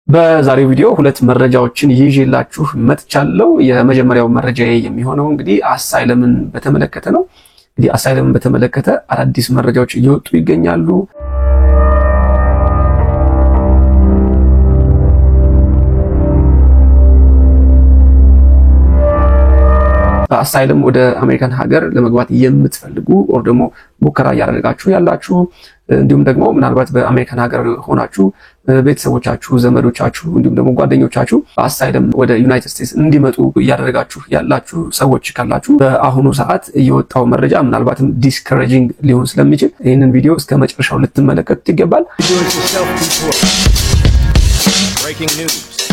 በዛሬው ቪዲዮ ሁለት መረጃዎችን ይዤላችሁ መጥቻለሁ። የመጀመሪያው መረጃዬ የሚሆነው እንግዲህ አሳይለምን በተመለከተ ነው። እንግዲህ አሳይለምን በተመለከተ አዳዲስ መረጃዎች እየወጡ ይገኛሉ። አሳይለም ወደ አሜሪካን ሀገር ለመግባት የምትፈልጉ or ደግሞ ሙከራ ያደረጋችሁ ያላችሁ እንዲሁም ደግሞ ምናልባት በአሜሪካን ሀገር ሆናችሁ ቤተሰቦቻችሁ ዘመዶቻችሁ እንዲሁም ደግሞ ጓደኞቻችሁ በአሳይለም ወደ ዩናይትድ ስቴትስ እንዲመጡ ያደረጋችሁ ያላችሁ ሰዎች ካላችሁ በአሁኑ ሰዓት የወጣው መረጃ ምናልባትም ዲስከሬጂንግ ሊሆን ስለሚችል ይሄንን ቪዲዮ እስከ መጨረሻው ልትመለከቱት ይገባል።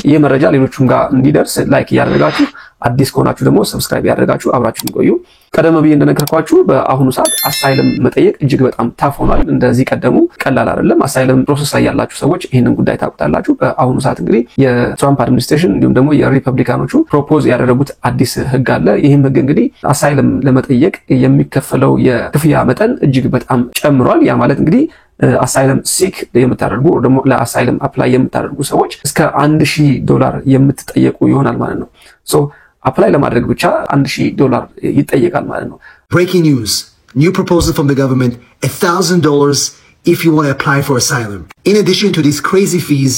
ይህ መረጃ ሌሎችም ጋር እንዲደርስ ላይክ ያደርጋችሁ አዲስ ከሆናችሁ ደግሞ ሰብስክራይብ ያደርጋችሁ አብራችሁን ቆዩ። ቀደም ብዬ እንደነገርኳችሁ በአሁኑ ሰዓት አሳይለም መጠየቅ እጅግ በጣም ታፍ ሆኗል። እንደዚህ ቀደሙ ቀላል አይደለም። አሳይለም ፕሮሰስ ላይ ያላችሁ ሰዎች ይሄንን ጉዳይ ታውቁታላችሁ። በአሁኑ ሰዓት እንግዲህ የትራምፕ አድሚኒስትሬሽን እንዲሁም ደግሞ የሪፐብሊካኖቹ ፕሮፖዝ ያደረጉት አዲስ ህግ አለ። ይህም ህግ እንግዲህ አሳይለም ለመጠየቅ የሚከፈለው የክፍያ መጠን እጅግ በጣም ጨምሯል። ያ ማለት እንግዲህ አሳይለም ሲክ የምታደርጉ or ደግሞ ለአሳይለም አፕላይ የምታደርጉ ሰዎች እስከ $1000 የምትጠየቁ ይሆናል ማለት ነው። ሶ አፕላይ ለማድረግ ብቻ $1000 ይጠየቃል ማለት ነው። Breaking news. New proposal from the government, $1,000 if you want to apply for asylum. In addition to these crazy fees,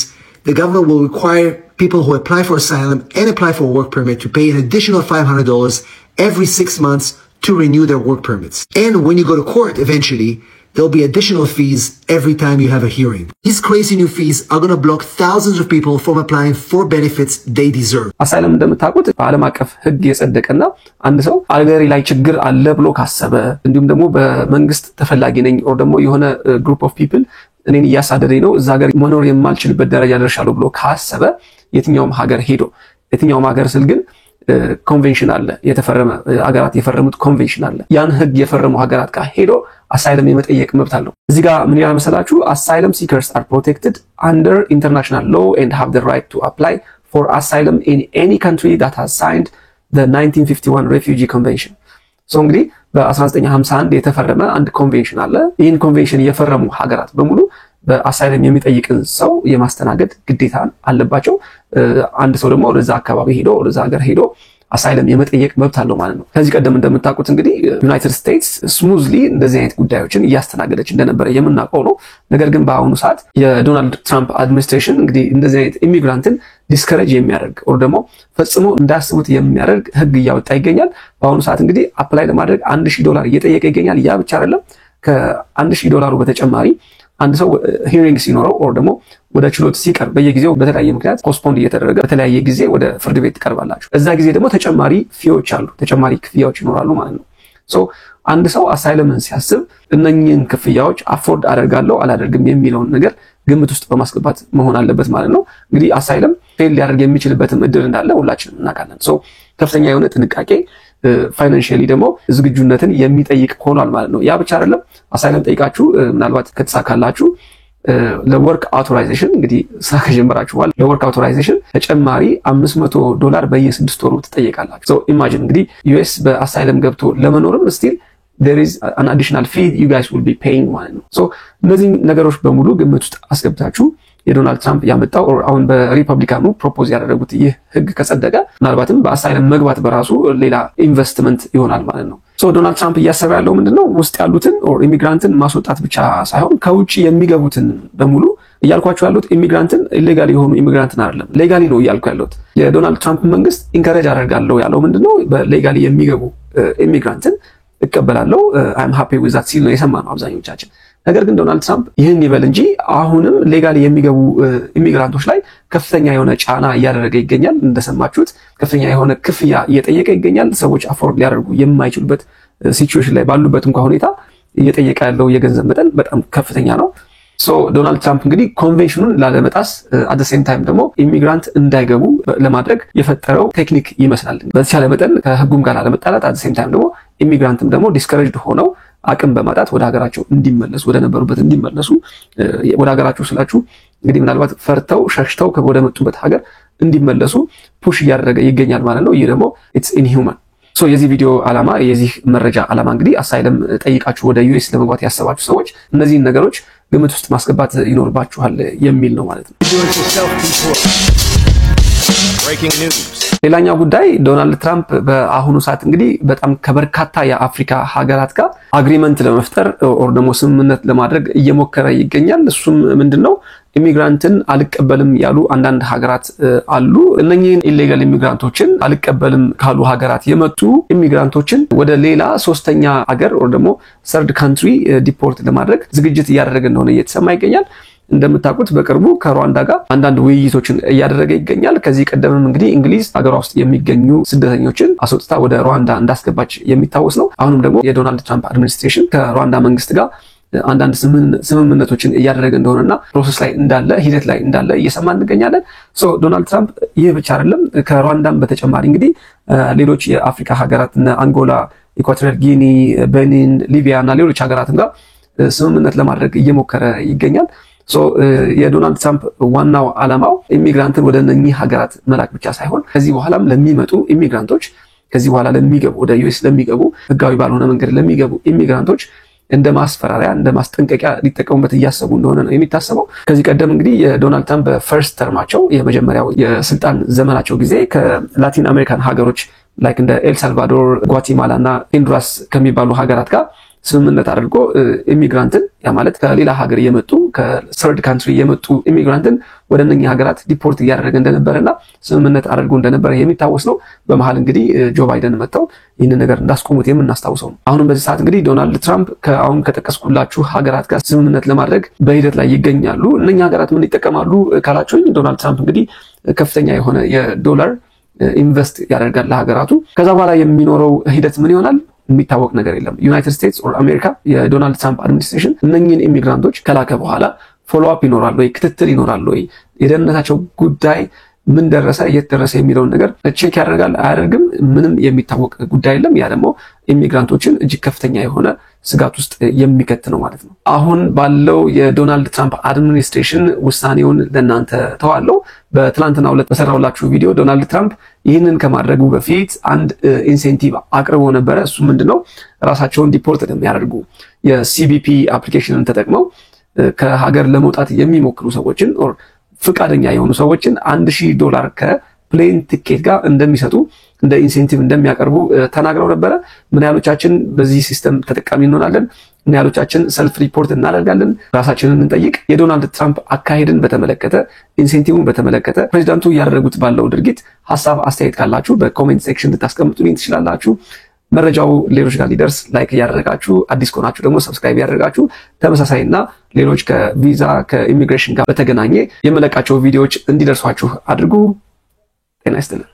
the government will require people who apply for asylum and apply for a work permit to pay an additional $500 every 6 months to renew their work permits. And when you go to court eventually, there'll be additional fees every time you have a hearing. These crazy new fees are going to block thousands of people from applying for benefits they deserve. አሳይለም እንደምታውቁት በዓለም አቀፍ ህግ የጸደቀና አንድ ሰው አገሬ ላይ ችግር አለ ብሎ ካሰበ እንዲሁም ደግሞ በመንግስት ተፈላጊ ነኝ or ደግሞ የሆነ ግሩፕ ኦፍ ፒፕል እኔን እያሳደደኝ ነው እዛ ሀገር መኖር የማልችልበት ደረጃ ደርሻለሁ ብሎ ካሰበ የትኛውም ሀገር ሄዶ የትኛውም ሀገር ስል ግን ኮንቬንሽን አለ የተፈረመ ሀገራት የፈረሙት ኮንቬንሽን አለ ያን ህግ የፈረሙ ሀገራት ጋር ሄዶ አሳይለም የመጠየቅ መብት አለው። እዚህ ጋር ምን ይላል መሰላችሁ? asylum seekers are protected under international law and have the right to apply for asylum in any country that has signed the 1951 refugee convention. ሶ እንግዲህ በ1951 የተፈረመ አንድ ኮንቬንሽን አለ። ይህን ኮንቬንሽን የፈረሙ ሀገራት በሙሉ በአሳይለም የሚጠይቅን ሰው የማስተናገድ ግዴታ አለባቸው። አንድ ሰው ደግሞ ወደዛ አካባቢ ሄዶ ወደዛ ሀገር ሄዶ አሳይለም የመጠየቅ መብት አለው ማለት ነው። ከዚህ ቀደም እንደምታውቁት እንግዲህ ዩናይትድ ስቴትስ ስሙዝሊ እንደዚህ አይነት ጉዳዮችን እያስተናገደች እንደነበረ የምናውቀው ነው። ነገር ግን በአሁኑ ሰዓት የዶናልድ ትራምፕ አድሚኒስትሬሽን እንግዲህ እንደዚህ አይነት ኢሚግራንትን ዲስከሬጅ የሚያደርግ or ደግሞ ፈጽሞ እንዳያስቡት የሚያደርግ ህግ እያወጣ ይገኛል። በአሁኑ ሰዓት እንግዲህ አፕላይ ለማድረግ $1000 እየጠየቀ ይገኛል። ያ ብቻ አይደለም። ከ$1000 በተጨማሪ አንድ ሰው ሂሪንግ ሲኖረው or ደግሞ ወደ ችሎት ሲቀርብ በየጊዜው በተለያየ ምክንያት ፖስትፖንድ እየተደረገ በተለያየ ጊዜ ወደ ፍርድ ቤት ትቀርባላችሁ። እዛ ጊዜ ደግሞ ተጨማሪ ፊዎች አሉ፣ ተጨማሪ ክፍያዎች ይኖራሉ ማለት ነው። ሶ አንድ ሰው አሳይለምን ሲያስብ እነኚህን ክፍያዎች አፎርድ አደርጋለሁ አላደርግም የሚለውን ነገር ግምት ውስጥ በማስገባት መሆን አለበት ማለት ነው። እንግዲህ አሳይለም ፌል ሊያደርግ የሚችልበትም እድል እንዳለ ሁላችንም እናውቃለን። ሶ ከፍተኛ የሆነ ጥንቃቄ ፋይናንሺያሊ ደግሞ ዝግጁነትን የሚጠይቅ ሆኗል ማለት ነው። ያ ብቻ አይደለም። አሳይለም ጠይቃችሁ ምናልባት ከተሳካላችሁ ለወርክ አውቶራይዜሽን እንግዲህ ስራ ከጀመራችኋል ለወርክ አውቶራይዜሽን ተጨማሪ $500 በየ6 ወሩ ትጠየቃላችሁ። ሶ ኢማጂን እንግዲህ ዩኤስ በአሳይለም ገብቶ ለመኖርም still there is an additional fee you guys will be paying ማለት ነው። ሶ እነዚህ ነገሮች በሙሉ ግምት ውስጥ አስገብታችሁ የዶናልድ ትራምፕ ያመጣው አሁን በሪፐብሊካኑ ፕሮፖዝ ያደረጉት ይህ ህግ ከጸደቀ ምናልባትም በአሳይለም መግባት በራሱ ሌላ ኢንቨስትመንት ይሆናል ማለት ነው። ሶ ዶናልድ ትራምፕ እያሰበ ያለው ምንድነው? ውስጥ ያሉትን or ኢሚግራንትን ማስወጣት ብቻ ሳይሆን ከውጪ የሚገቡትን በሙሉ እያልኳችሁ ያሉት ኢሚግራንትን ኢሌጋሊ የሆኑ ኢሚግራንትን አይደለም ሌጋሊ ነው እያልኩ ያለሁት። የዶናልድ ትራምፕ መንግስት ኢንከሬጅ አደርጋለሁ ያለው ምንድነው? በሌጋሊ የሚገቡ ኢሚግራንትን እቀበላለሁ I'm happy with that ሲል ነው የሰማነው አብዛኞቻችን። ነገር ግን ዶናልድ ትራምፕ ይህን ይበል እንጂ አሁንም ሌጋሊ የሚገቡ ኢሚግራንቶች ላይ ከፍተኛ የሆነ ጫና እያደረገ ይገኛል። እንደሰማችሁት ከፍተኛ የሆነ ክፍያ እየጠየቀ ይገኛል። ሰዎች አፎርድ ሊያደርጉ የማይችሉበት ሲቹዌሽን ላይ ባሉበት እንኳን ሁኔታ እየጠየቀ ያለው የገንዘብ መጠን በጣም ከፍተኛ ነው። ሶ ዶናልድ ትራምፕ እንግዲህ ኮንቬንሽኑን ላለመጣስ at the same time ደግሞ ኢሚግራንት እንዳይገቡ ለማድረግ የፈጠረው ቴክኒክ ይመስላል። በተቻለ መጠን ከህጉም ጋር ላለመጣላት at the same time ደግሞ ኢሚግራንትም ደግሞ ዲስከሬጅድ ሆነው አቅም በማጣት ወደ ሀገራቸው እንዲመለሱ ወደ ነበሩበት እንዲመለሱ ወደ ሀገራቸው ስላችሁ እንግዲህ ምናልባት ፈርተው ሸሽተው ወደ መጡበት ሀገር እንዲመለሱ ፑሽ እያደረገ ይገኛል ማለት ነው። ይህ ደግሞ it's inhuman። ሶ የዚህ ቪዲዮ ዓላማ የዚህ መረጃ ዓላማ እንግዲህ አሳይለም ጠይቃችሁ ወደ ዩኤስ ለመግባት ያሰባችሁ ሰዎች እነዚህን ነገሮች ግምት ውስጥ ማስገባት ይኖርባችኋል የሚል ነው ማለት ነው። ሌላኛው ጉዳይ ዶናልድ ትራምፕ በአሁኑ ሰዓት እንግዲህ በጣም ከበርካታ የአፍሪካ ሀገራት ጋር አግሪመንት ለመፍጠር ኦር ደግሞ ስምምነት ለማድረግ እየሞከረ ይገኛል። እሱም ምንድነው ኢሚግራንትን አልቀበልም ያሉ አንዳንድ ሀገራት አሉ። እነኚህን ኢሌጋል ኢሚግራንቶችን አልቀበልም ካሉ ሀገራት የመጡ ኢሚግራንቶችን ወደ ሌላ ሶስተኛ ሀገር ኦር ደግሞ ሰርድ ካንትሪ ዲፖርት ለማድረግ ዝግጅት እያደረገ እንደሆነ እየተሰማ ይገኛል። እንደምታውቁት በቅርቡ ከሩዋንዳ ጋር አንዳንድ ውይይቶችን እያደረገ ይገኛል። ከዚህ ቀደምም እንግዲህ እንግሊዝ ሀገሯ ውስጥ የሚገኙ ስደተኞችን አስወጥታ ወደ ሩዋንዳ እንዳስገባች የሚታወስ ነው። አሁንም ደግሞ የዶናልድ ትራምፕ አድሚኒስትሬሽን ከሩዋንዳ መንግስት ጋር አንዳንድ ስምምነቶችን እያደረገ እንደሆነና ፕሮሰስ ላይ እንዳለ ሂደት ላይ እንዳለ እየሰማን እንገኛለን። ዶናልድ ትራምፕ ይህ ብቻ አይደለም፣ ከሩዋንዳም በተጨማሪ እንግዲህ ሌሎች የአፍሪካ ሀገራት እነ አንጎላ፣ ኢኳቶሪያል ጊኒ፣ ቤኒን፣ ሊቢያ እና ሌሎች ሀገራትም ጋር ስምምነት ለማድረግ እየሞከረ ይገኛል። የዶናልድ ትራምፕ ዋናው ዓላማው ኢሚግራንትን ወደ እነኚህ ሀገራት መላክ ብቻ ሳይሆን ከዚህ በኋላም ለሚመጡ ኢሚግራንቶች ከዚህ በኋላ ለሚገቡ ወደ ዩኤስ ለሚገቡ ህጋዊ ባልሆነ መንገድ ለሚገቡ ኢሚግራንቶች እንደ ማስፈራሪያ እንደ ማስጠንቀቂያ ሊጠቀሙበት እያሰቡ እንደሆነ ነው የሚታሰበው። ከዚህ ቀደም እንግዲህ የዶናልድ ትራምፕ በፈርስት ተርማቸው የመጀመሪያው የስልጣን ዘመናቸው ጊዜ ከላቲን አሜሪካን ሀገሮች ላይክ እንደ ኤል ሳልቫዶር፣ ጓቲማላ እና ሆንዱራስ ከሚባሉ ሀገራት ጋር ስምምነት አድርጎ ኢሚግራንትን ያ ማለት ከሌላ ሀገር የመጡ ከሰርድ ካንትሪ የመጡ ኢሚግራንትን ወደ እነኚህ ሀገራት ዲፖርት እያደረገ እንደነበረና ስምምነት አድርጎ እንደነበረ የሚታወስ ነው። በመሃል እንግዲህ ጆ ባይደን መጥተው ይህንን ነገር እንዳስቆሙት የምናስታውሰው ነው። አሁንም በዚህ ሰዓት እንግዲህ ዶናልድ ትራምፕ ከአሁን ከጠቀስኩላችሁ ሀገራት ጋር ስምምነት ለማድረግ በሂደት ላይ ይገኛሉ። እነኚህ ሀገራት ምን ይጠቀማሉ ካላችሁኝ ዶናልድ ትራምፕ እንግዲህ ከፍተኛ የሆነ የዶላር ኢንቨስት ያደርጋል ለሀገራቱ። ከዛ በኋላ የሚኖረው ሂደት ምን ይሆናል? የሚታወቅ ነገር የለም። ዩናይትድ ስቴትስ ኦር አሜሪካ የዶናልድ ትራምፕ አድሚኒስትሬሽን እነኚህን ኢሚግራንቶች ከላከ በኋላ ፎሎ አፕ ይኖራል ወይ፣ ክትትል ይኖራል ወይ፣ የደህንነታቸው ጉዳይ ምን ደረሰ የት ደረሰ የሚለውን ነገር ቼክ ያደርጋል አያደርግም? ምንም የሚታወቅ ጉዳይ የለም። ያ ደግሞ ኢሚግራንቶችን እጅግ ከፍተኛ የሆነ ስጋት ውስጥ የሚከት ነው ማለት ነው። አሁን ባለው የዶናልድ ትራምፕ አድሚኒስትሬሽን ውሳኔውን ለእናንተ ተዋለው። በትላንትናው ዕለት በሰራሁላችሁ ቪዲዮ ዶናልድ ትራምፕ ይህንን ከማድረጉ በፊት አንድ ኢንሴንቲቭ አቅርቦ ነበረ። እሱ ምንድነው? ራሳቸውን ዲፖርት ለሚያደርጉ የሲቢፒ አፕሊኬሽንን ተጠቅመው ከሀገር ለመውጣት የሚሞክሩ ሰዎችን ኦር ፍቃደኛ የሆኑ ሰዎችን $1000 ከፕሌን ቲኬት ጋር እንደሚሰጡ እንደ ኢንሴንቲቭ እንደሚያቀርቡ ተናግረው ነበረ። ምን ያህሎቻችን በዚህ ሲስተም ተጠቃሚ እንሆናለን? ምን ያህሎቻችን ሰልፍ ሪፖርት እናደርጋለን? ራሳችንን እንጠይቅ። የዶናልድ ትራምፕ አካሄድን በተመለከተ ኢንሴንቲቭን በተመለከተ ፕሬዚዳንቱ ያደረጉት ባለው ድርጊት ሀሳብ አስተያየት ካላችሁ በኮሜንት ሴክሽን ልታስቀምጡልኝ ትችላላችሁ። መረጃው ሌሎች ጋር ሊደርስ ላይክ ያደረጋችሁ፣ አዲስ ከሆናችሁ ደግሞ ሰብስክራይብ ያደረጋችሁ ተመሳሳይና ሌሎች ከቪዛ ከኢሚግሬሽን ጋር በተገናኘ የመለቃቸው ቪዲዮዎች እንዲደርሷችሁ አድርጉ። ጤና ይስጥልን።